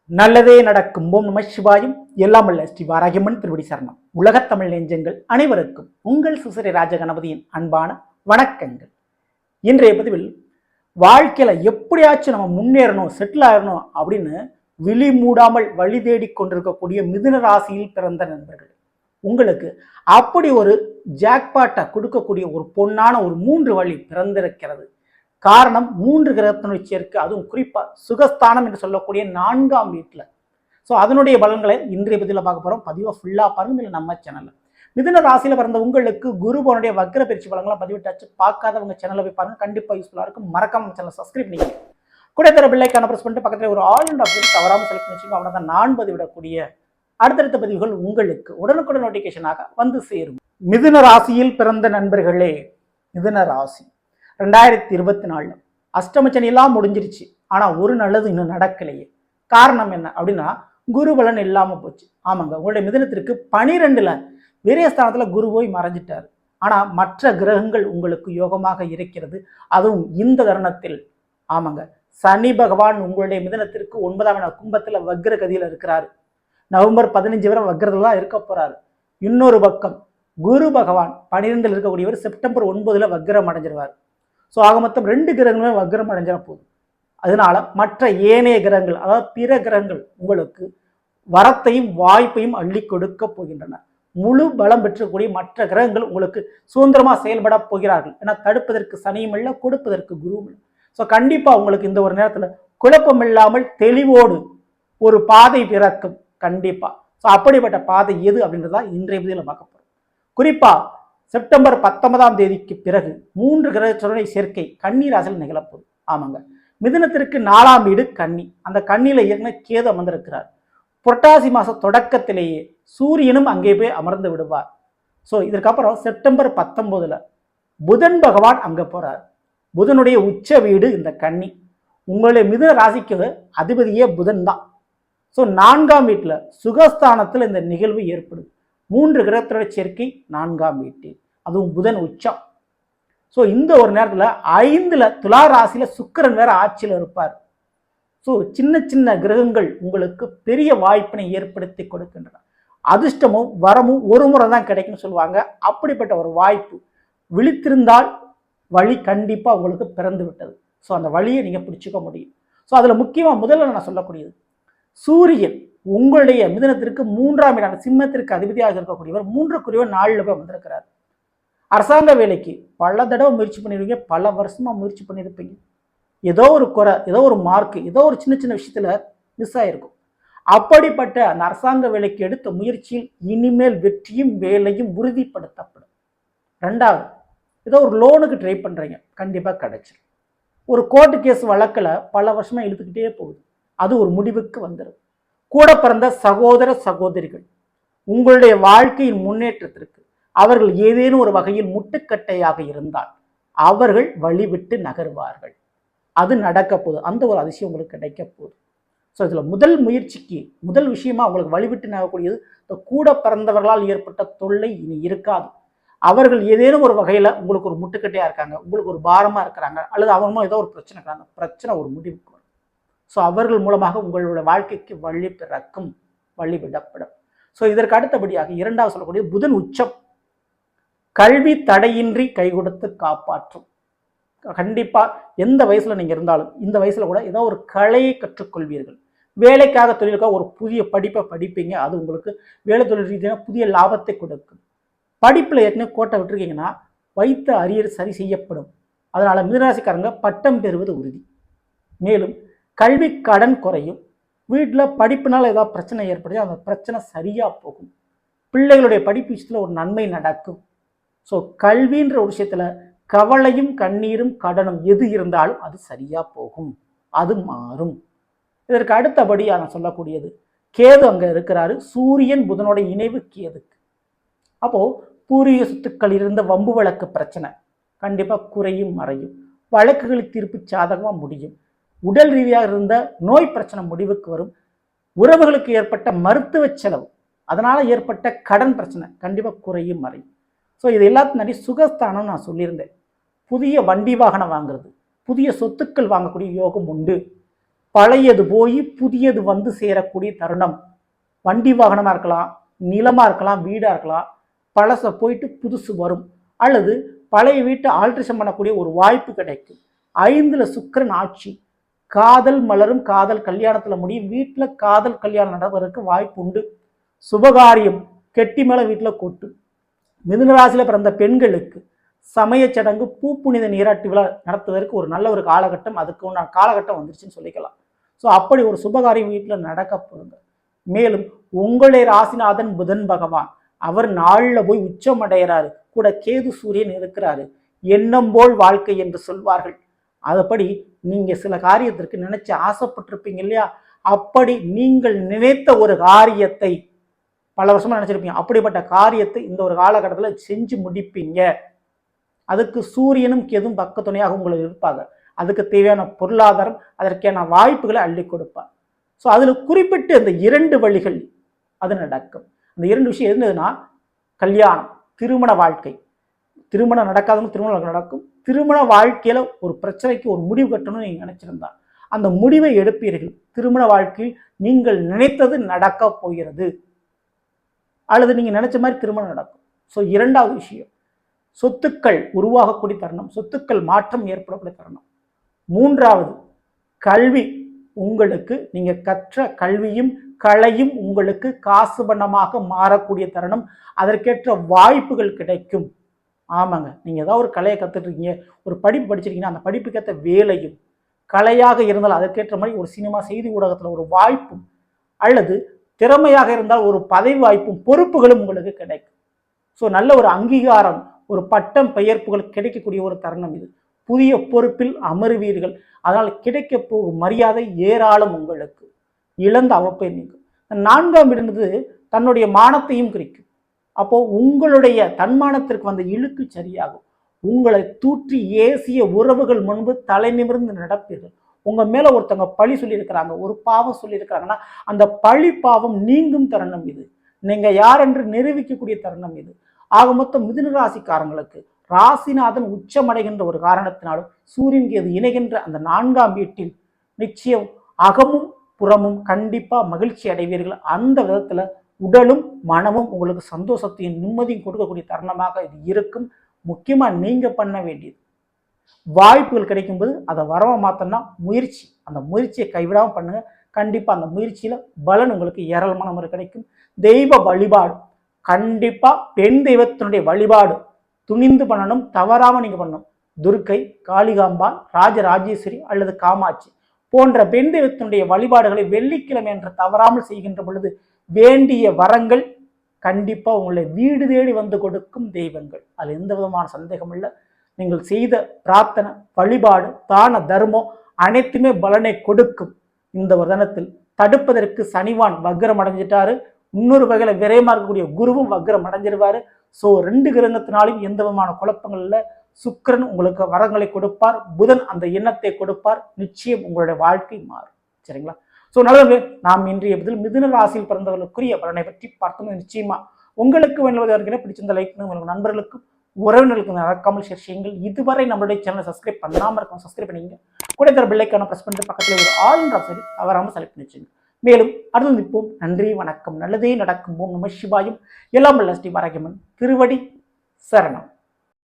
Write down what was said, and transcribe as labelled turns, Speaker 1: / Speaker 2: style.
Speaker 1: நல்லதே நடக்கும். ஓம் நம சிவாயும். எல்லாம் அல்ல ஸ்ரீ வாராகியம்மன் திருவடி சரணம். உலகத் தமிழ் நெஞ்சங்கள் அனைவருக்கும் உங்கள் சுசரி ராஜ கணபதியின் அன்பான வணக்கங்கள். இன்றைய பதிவில் வாழ்க்கையில எப்படியாச்சும் நம்ம முன்னேறணும், செட்டில் ஆகணும் அப்படின்னு விழி மூடாமல் வழி தேடி கொண்டிருக்கக்கூடிய மிதுன ராசியில் பிறந்த நண்பர்கள், உங்களுக்கு அப்படி ஒரு ஜாக்பாட்டை கொடுக்கக்கூடிய ஒரு பொன்னான ஒரு 3 வழி பிறந்திருக்கிறது. காரணம் 3 கிரகத்தினுடைய சேர்க்கை, அதுவும் குறிப்பா சுகஸ்தானம் என்று சொல்லக்கூடிய 4ஆம் வீட்டுல. ஸோ அதனுடைய பலன்களை இன்றைய பதிவில் பார்க்க போறோம். பதிவை ஃபுல்லா பாருங்க. இல்லை நம்ம சேனல்ல மிதுன ராசியில பிறந்த உங்களுக்கு குருபவனுடைய வக்ர பயிற்சி பலன்களை பதிவிட்டாச்சு. பார்க்காதவங்க சேனலை போய் பாருங்க, கண்டிப்பா யூஸ்ஃபுல்லா இருக்கும். மறக்காம சேனலை சப்ஸ்கிரைப் பண்ணிக்கோங்க. கூட தர பில்லைக்கான பிரஸ் பண்ணிட்டு பக்கத்துல ஒரு ஆல் அண்ட் ஆஃப் தவறாமல் செலக்ட் பண்ணிச்சுங்க. அவனை தான் நான் பதிவிடக்கூடிய அடுத்தடுத்த பதிவுகள் உங்களுக்கு உடனுக்குடன் நோட்டிபிகேஷனாக வந்து சேரும். மிதுன ராசியில் பிறந்த நண்பர்களே, மிதுன ராசி 2024 அஷ்டமச்சனி எல்லாம் முடிஞ்சிருச்சு. ஆனா ஒரு நல்லது இன்னும் நடக்கலையே. காரணம் என்ன அப்படின்னா, குரு பலன் இல்லாம போச்சு. ஆமாங்க, உங்களுடைய மிதுனத்திற்கு 12ல விரயஸ்தானத்துல குரு போய் மறைஞ்சிட்டாரு. ஆனா மற்ற கிரகங்கள் உங்களுக்கு யோகமாக இருக்கிறது. அதுவும் இந்த தருணத்தில் ஆமாங்க, சனி பகவான் உங்களுடைய மிதுனத்திற்கு 9ஆம் இடம் கும்பத்துல வக்ர கதியில இருக்கிறாரு. நவம்பர் 15 வரை வக்ரத்துல தான் இருக்க போறாரு. இன்னொரு பக்கம் குரு பகவான் 12ல் இருக்கக்கூடியவர் செப்டம்பர் 9ல வக்ரம் அடைஞ்சிருவார். ஸோ ஆக மொத்தம் 2 கிரகங்களுமே வக்ரம் அடைஞ்சிட போதும். அதனால மற்ற ஏனைய கிரகங்கள், அதாவது பிற கிரகங்கள் உங்களுக்கு வரத்தையும் வாய்ப்பையும் அள்ளி கொடுக்க போகின்றன. முழு பலம் பெற்றக்கூடிய மற்ற கிரகங்கள் உங்களுக்கு சுதந்திரமா செயல்பட போகிறார்கள். ஏன்னா தடுப்பதற்கு சனியும் இல்லை, கொடுப்பதற்கு குருவும் இல்லை. ஸோ கண்டிப்பா உங்களுக்கு இந்த ஒரு நேரத்தில் குழப்பம் இல்லாமல் தெளிவோடு ஒரு பாதை பிறக்கும். கண்டிப்பா. ஸோ அப்படிப்பட்ட பாதை எது அப்படின்றதா இன்றைய பதிவில் பார்க்க போறோம். குறிப்பா செப்டம்பர் 19ஆம் தேதிக்கு பிறகு 3 கிரகச்சொருடைய சேர்க்கை கன்னி ராசியில் நிகழப்போகுது. ஆமாங்க, மிதுனத்திற்கு 4ஆம் வீடு கன்னி. அந்த கன்னியில ஏற்கனவே கேது அமர்ந்திருக்கிறார். புரட்டாசி மாச தொடக்கத்திலேயே சூரியனும் அங்கே போய் அமர்ந்து விடுவார். ஸோ இதற்கப்புறம் செப்டம்பர் 19ல புதன் பகவான் அங்க போறார். புதனுடைய உச்ச வீடு இந்த கன்னி. உங்களுடைய மிதுன ராசிக்கு அதிபதியே புதன் தான். ஸோ 4ஆம் வீட்டுல சுகஸ்தானத்தில் இந்த நிகழ்வு ஏற்படுது. 3 கிரகத்தோட சேர்க்கை 4ஆம் வீட்டில், அதுவும் புதன் உச்சம். ஸோ இந்த ஒரு நேரத்தில் 5ல துலா ராசியில சுக்கிரன் வேற ஆட்சியில் இருப்பார். ஸோ சின்ன சின்ன கிரகங்கள் உங்களுக்கு பெரிய வாய்ப்பினை ஏற்படுத்தி கொடுக்கின்றன. அதிர்ஷ்டமும் வரமும் ஒரு முறை தான் கிடைக்கும்னு சொல்லுவாங்க. அப்படிப்பட்ட ஒரு வாய்ப்பு விழித்திருந்தால் வழி கண்டிப்பா உங்களுக்கு பிறந்து விட்டது. ஸோ அந்த வழியை நீங்க பிடிச்சிக்க முடியும். ஸோ அதுல முக்கியமா முதல்ல நான் சொல்லக்கூடியது, சூரியன் உங்களுடைய மிதுனத்திற்கு 3ஆம் இடம் சிம்மத்திற்கு அதிபதியாக இருக்கக்கூடியவர் 3க்குரியவர் 4ல போய் வந்திருக்கிறார். அரசாங்க வேலைக்கு பல தடவை முயற்சி பண்ணிருவீங்க, பல வருஷமா முயற்சி பண்ணியிருப்பீங்க. ஏதோ ஒரு குறை, ஏதோ ஒரு மார்க், ஏதோ ஒரு சின்ன சின்ன விஷயத்துல மிஸ் ஆயிருக்கும். அப்படிப்பட்ட அந்த அரசாங்க வேலைக்கு எடுத்த முயற்சியில் இனிமேல் வெற்றியும் வேலையும் உறுதிப்படுத்தப்படும். 2வது, ஏதோ ஒரு லோனுக்கு ட்ரை பண்றீங்க, கண்டிப்பா கிடைச்சிடும். ஒரு கோர்ட்டு கேஸ் வழக்கில் பல வருஷமா இழுத்துக்கிட்டே போகுது, அது ஒரு முடிவுக்கு வந்துடும். கூட பிறந்த சகோதர சகோதரிகள் உங்களுடைய வாழ்க்கையின் முன்னேற்றத்திற்கு அவர்கள் ஏதேனும் ஒரு வகையில் முட்டுக்கட்டையாக இருந்தால் அவர்கள் வழிவிட்டு நகருவார்கள். அது நடக்க போகுது. அந்த ஒரு அதிசயம் உங்களுக்கு கிடைக்க போகுது. ஸோ இதுல முதல் முயற்சிக்கு முதல் விஷயமா உங்களுக்கு வழிவிட்டு நகரக்கூடியது, கூட பிறந்தவர்களால் ஏற்பட்ட தொல்லை இனி இருக்காது. அவர்கள் ஏதேனும் ஒரு வகையில உங்களுக்கு ஒரு முட்டுக்கட்டையா இருக்காங்க, உங்களுக்கு ஒரு பாரமா இருக்கிறாங்க, அல்லது அவங்க ஏதோ ஒரு பிரச்சனை இருக்கிறாங்க, பிரச்சனை ஒரு முடிவுக்கு வரும். ஸோ அவர்கள் மூலமாக உங்களுடைய வாழ்க்கைக்கு வழி பிறக்கும், வழி விடப்படும். ஸோ இதற்கு அடுத்தபடியாக 2வது சொல்லக்கூடிய புதன் உச்சம் கல்வி தடையின்றி கை கொடுத்து காப்பாற்றும். கண்டிப்பா எந்த வயசுல நீங்க இருந்தாலும் இந்த வயசுல கூட ஏதோ ஒரு கலையை கற்றுக்கொள்வீர்கள். வேலைக்காக, தொழிலுக்காக ஒரு புதிய படிப்பை படிப்பீங்க. அது உங்களுக்கு வேலை தொழில் ரீதியாக புதிய லாபத்தை கொடுக்கும். படிப்புல ஏற்கனவே கோட்டை விட்டுருக்கீங்கன்னா வைத்த அரியர் சரி செய்யப்படும். அதனால மிதுனராசிக்காரங்க பட்டம் பெறுவது உறுதி. மேலும் கல்வி கடன் குறையும். வீட்டில் படிப்புனால ஏதாவது பிரச்சனை ஏற்படுது, அந்த பிரச்சனை சரியா போகும். பிள்ளைகளுடைய படிப்பு விஷயத்துல ஒரு நன்மை நடக்கும். ஸோ கல்வின்ற ஒரு விஷயத்துல கவலையும் கண்ணீரும் கடனும் எது இருந்தாலும் அது சரியா போகும், அது மாறும். இதற்கு அடுத்தபடியாக நான் சொல்லக்கூடியது, கேது அங்க இருக்கிறாரு. சூரியன் புதனோட இணைவு கேதுக்கு. அப்போ பூர்வீக சொத்துக்கள் இருந்த வம்பு வழக்கு பிரச்சனை கண்டிப்பா குறையும், மறையும். வழக்குகள் தீர்ப்பு சாதகமா முடியும். உடல் ரீதியாக இருந்த நோய் பிரச்சனை முடிவுக்கு வரும். உறவுகளுக்கு ஏற்பட்ட மருத்துவ செலவு, அதனால ஏற்பட்ட கடன் பிரச்சனை கண்டிப்பா குறையும், மறையும். ஸோ இது எல்லாத்தையும் சுகஸ்தானம் நான் சொல்லியிருந்தேன். புதிய வண்டி வாகனம் வாங்குறது, புதிய சொத்துக்கள் வாங்கக்கூடிய யோகம் உண்டு. பழையது போய் புதியது வந்து சேரக்கூடிய தருணம். வண்டி வாகனமாக இருக்கலாம், நிலமாக இருக்கலாம், வீடாக இருக்கலாம். பழச போயிட்டு புதுசு வரும். அல்லது பழைய வீட்டை ஆல்ட்ரேஷன் பண்ணக்கூடிய ஒரு வாய்ப்பு கிடைக்கும். 5ல் சுக்கிரன் ஆட்சி. காதல் மலரும், காதல் கல்யாணத்தில் முடியும். வீட்டில் காதல் கல்யாணம் நடப்பதற்கு வாய்ப்பு உண்டு. சுபகாரியம் கெட்டி மேலே வீட்டில் கொட்டு. மிதுனராசியில் பிறந்த பெண்களுக்கு சமய சடங்கு, பூப்புனித நீராட்டு விழா நடத்துவதற்கு ஒரு நல்ல ஒரு காலகட்டம், அதுக்கு உண்டான காலகட்டம் வந்துருச்சுன்னு சொல்லிக்கலாம். ஸோ அப்படி ஒரு சுபகாரியம் வீட்டில் நடக்க போகுங்க. மேலும் உங்களுடைய ராசிநாதன் புதன் பகவான் அவர் நாளில் போய் உச்சம் அடைகிறாரு. கூட கேது சூரியன் இருக்கிறாரு. எண்ணம் போல் வாழ்க்கை என்று சொல்வார்கள். அதுபடி நீங்க சில காரியத்திற்கு நினைச்சு ஆசைப்பட்டிருப்பீங்க இல்லையா? அப்படி நீங்கள் நினைத்த ஒரு காரியத்தை பல வருஷமா நினைச்சிருப்பீங்க. அப்படிப்பட்ட காரியத்தை இந்த ஒரு காலகட்டத்தில் செஞ்சு முடிப்பீங்க. அதுக்கு சூரியனும் கேதும் பக்க துணையாக உங்களுக்கு இருப்பாங்க. அதுக்கு தேவையான பொருளாதாரம், அதற்கான வாய்ப்புகளை அள்ளி கொடுப்பார். ஸோ அதில் குறிப்பிட்டு அந்த 2 வழிகள் அது நடக்கும். அந்த 2 விஷயம் இருந்ததுன்னா, கல்யாணம், திருமண வாழ்க்கை. திருமணம் நடக்காதவங்க திருமணம் நடக்கும். திருமண வாழ்க்கையில ஒரு பிரச்சனைக்கு ஒரு முடிவு கட்டணும்னு நீங்க நினைச்சிருந்தா அந்த முடிவை எடுப்பீர்கள். திருமண வாழ்க்கையில் நீங்கள் நினைத்தது நடக்க போகிறது, அல்லது நீங்க நினைச்ச மாதிரி திருமணம் நடக்கும். ஸோ 2வது விஷயம், சொத்துக்கள் உருவாகக்கூடிய தருணம், சொத்துக்கள் மாற்றம் ஏற்படக்கூடிய தருணம். 3வது, கல்வி. உங்களுக்கு நீங்க கற்ற கல்வியும் கலையும் உங்களுக்கு காசு பணமாக மாறக்கூடிய தருணம். அதற்கேற்ற வாய்ப்புகள் கிடைக்கும். ஆமாங்க, நீங்க ஏதாவது ஒரு கலையை கத்துட்டு இருக்கீங்க, ஒரு படிப்பு படிச்சிருக்கீங்கன்னா அந்த படிப்புக்கேற்ற வேலையும், கலையாக இருந்தால் அதற்கேற்ற மாதிரி ஒரு சினிமா, செய்தி ஊடகத்தில் ஒரு வாய்ப்பும், அல்லது திறமையாக இருந்தால் ஒரு பதவி வாய்ப்பும் பொறுப்புகளும் உங்களுக்கு கிடைக்கும். ஸோ நல்ல ஒரு அங்கீகாரம், ஒரு பட்டம் பெயர்ப்புகள் கிடைக்கக்கூடிய ஒரு தருணம் இது. புதிய பொறுப்பில் அமர்வீர்கள். அதனால் கிடைக்க போகும் மரியாதை ஏராளம். உங்களுக்கு இழந்த அவப்பை நீக்கும். 4ஆம் இடம் தன்னுடைய மானத்தையும் குறிக்கும். அப்போ உங்களுடைய தன்மானத்திற்கு வந்த இழுக்கு சரியாகும். உங்களை தூற்றி ஏசிய உறவுகள் முன்பு தலை நிமிர்ந்து நடப்பீர்கள். உங்க மேல ஒருத்தவங்க பழி சொல்லியிருக்கிறாங்க, ஒரு பாவம் சொல்லியிருக்கிறாங்கன்னா அந்த பழி பாவம் நீங்கும் தருணம் இது. நீங்க யார் என்று நிரூபிக்கக்கூடிய தருணம் இது. ஆக மொத்தம் மிதுன ராசிக்காரங்களுக்கு ராசிநாதன் உச்சமடைகின்ற ஒரு காரணத்தினாலும் சூரியன் கேது இணைகின்ற அந்த 4ஆம் வீட்டில் நிச்சயம் அகமும் புறமும் கண்டிப்பா மகிழ்ச்சி அடைவீர்கள். அந்த விதத்துல உடலும் மனமும் உங்களுக்கு சந்தோஷத்தையும் நிம்மதியும் கொடுக்கக்கூடிய தருணமாக இது இருக்கும். முக்கியமா நீங்க பண்ண வேண்டியது, வாய்ப்புகள் கிடைக்கும்போது அதை வரவ மாத்தோம்னா முயற்சி, அந்த முயற்சியை கைவிடாம பண்ணுங்க. கண்டிப்பா அந்த முயற்சியில பலன் உங்களுக்கு ஏராளமான முறை கிடைக்கும். தெய்வ வழிபாடு, கண்டிப்பா பெண் தெய்வத்தினுடைய வழிபாடு துணிந்து பண்ணணும், தவறாம நீங்க பண்ணணும். துர்க்கை, காளிகாம்பாள், ராஜராஜேஸ்வரி அல்லது காமாட்சி போன்ற பெண் தெய்வத்தினுடைய வழிபாடுகளை வெள்ளிக்கிழமை என்று தவறாமல் செய்கின்ற பொழுது வேண்டிய வரங்கள் கண்டிப்பா உங்களை வீடு தேடி வந்து கொடுக்கும் தெய்வங்கள். அது எந்த விதமான சந்தேகம் இல்லை. நீங்கள் செய்த பிரார்த்தனை, வழிபாடு, தான தர்மம் அனைத்துமே பலனை கொடுக்கும். இந்த ஒரு தினத்தில் தடுப்பதற்கு சனிவான் வக்ரம் அடைஞ்சிட்டாரு. இன்னொரு வகையில விரயமா இருக்கக்கூடிய குருவும் வக்ரம் அடைஞ்சிருவாரு. ஸோ 2 கிரகத்தினாலும் எந்த விதமான குழப்பங்கள் இல்லை. சுக்கிரன் உங்களுக்கு வரங்களை கொடுப்பார், புதன் அந்த எண்ணத்தை கொடுப்பார். நிச்சயம் உங்களுடைய வாழ்க்கை மாறும். சரிங்களா? ஸோ நல்லது, நாம் இன்றைய பதில் மிதுன ராசியில் பிறந்தவர்களுக்குரிய பலனை பற்றி பார்த்தோம். நிச்சயமா உங்களுக்கு வேண்டுவதற்கு பிடிச்சிருந்த லைக் உங்களுக்கு நண்பர்களுக்கும் உறவினர்களுக்கு நடக்காமல் ஷேர் செய்யுங்கள். இதுவரை நம்மளுடைய சேனலை சப்ஸ்கிரைப் பண்ணாமல் இருக்கும், சப்ஸ்கிரைப் பண்ணிங்க. கூட தர பெல்லைக்கான ப்ரெஸ் பண்ணிட்டு பக்கத்தில் ஒரு ஆல் ஆப்ஷன் தவறாமல் செலக்ட் பண்ணி வச்சுங்க. மேலும் அடுத்து நிற்போம். நன்றி, வணக்கம். நல்லதே நடக்கும். ஓம் நம சிவாயும். எல்லாம் வல்ல ஸ்ரீ வாராகியம்மன் திருவடி சரணம்.